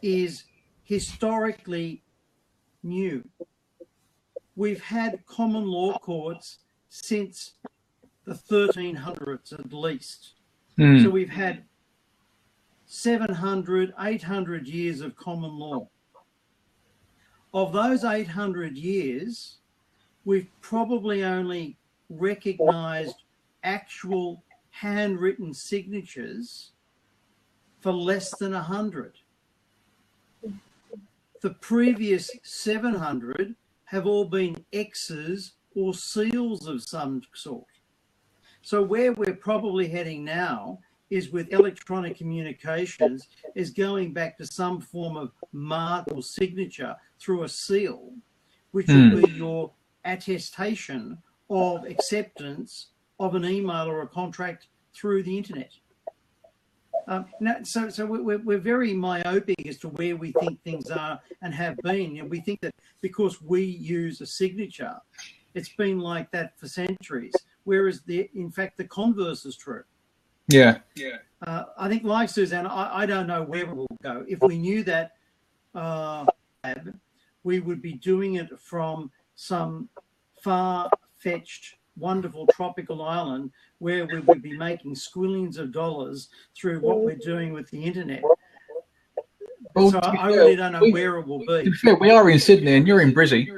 is historically new. We've had common law courts since the 1300s at least. So we've had 700, 800 years of common law. Of those 800 years, we've probably only recognised actual handwritten signatures for less than 100. The previous 700 have all been X's or seals of some sort. So where we're probably heading now is with electronic communications is going back to some form of mark or signature through a seal, which will be your attestation of acceptance of an email or a contract through the internet. So we're very myopic as to where we think things are and have been. And we think that because we use a signature, it's been like that for centuries. Whereas in fact, the converse is true. Yeah. I think, like Suzanne, I don't know where it will go. If we knew that, we would be doing it from some far-fetched, wonderful tropical island where we would be making squillions of dollars through what we're doing with the internet. Well, so I really don't know where it will be. To be fair, we are in Sydney and you're in Brizzy.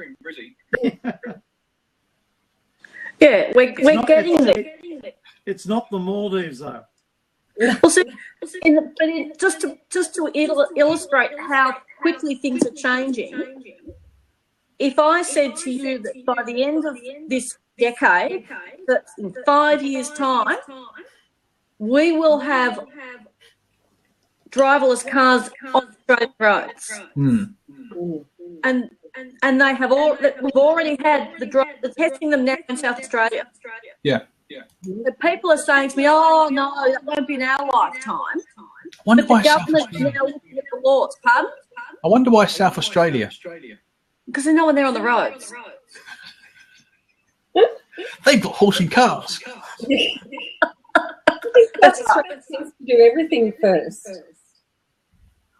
Yeah, we're getting there. It's not the Maldives, though. Well, see, just to illustrate how quickly things are changing, if I said to you that by the end of this decade, that in 5 years' time, we will have driverless cars on Australian roads, and they have we've already had the testing them now in South Australia. Yeah. The people are saying to me, "Oh no, that won't be in our lifetime." But the government is now looking at the laws. Pardon? I wonder why South Australia. Because there's no one there on the roads. They've got horse and cars. That's right. It seems to do everything first.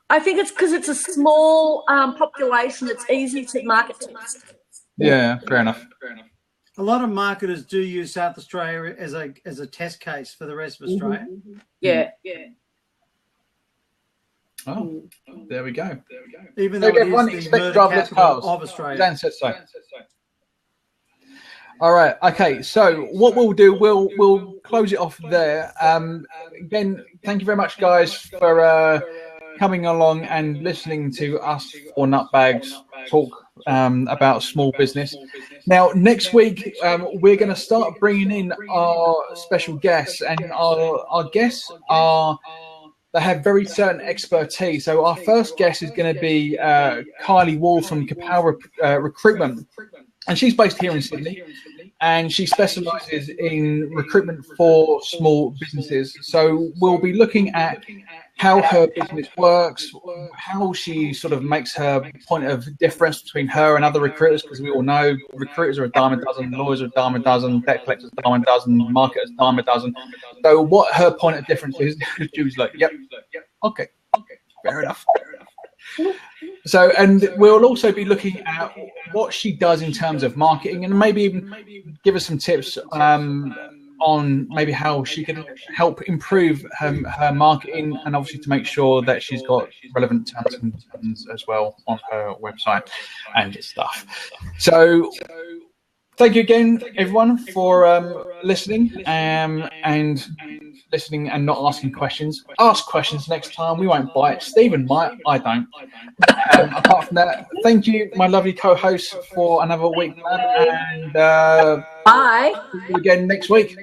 I think it's because it's a small population that's easy to market to. Yeah, fair enough. A lot of marketers do use South Australia as a test case for the rest of Australia. Yeah. Oh, there we go. Even though it is the murder capital of Australia. Dan said so. All right. Okay. So what we'll do, we'll close it off there. Again, thank you very much, guys, for coming along and listening to us or Nutbags talk about small business. Now, next week, we're going to start bringing in our special guests, and our guests they have very certain expertise. So our first guest is going to be Kylie Wall from Kapow Recruitment, and she's based here in Sydney, and she specialises in recruitment for small businesses. So we'll be looking at how her business works, how she sort of makes her point of difference between her and other recruiters, because we all know recruiters are a dime a dozen, lawyers are a dime a dozen, debt collectors a dime a dozen, marketers a dime a dozen. So what her point of difference is, she was like, yep, okay, fair enough. So, and we'll also be looking at what she does in terms of marketing, and maybe even give us some tips on maybe how she can help improve her marketing, and obviously to make sure that she's got relevant terms and conditions as well on her website and stuff. So thank you again, everyone, for listening and listening and not asking questions. Ask questions next time. We won't bite. Stephen might. I don't. Apart from that, thank you, my lovely co-host, for another week. And bye. See you again next week.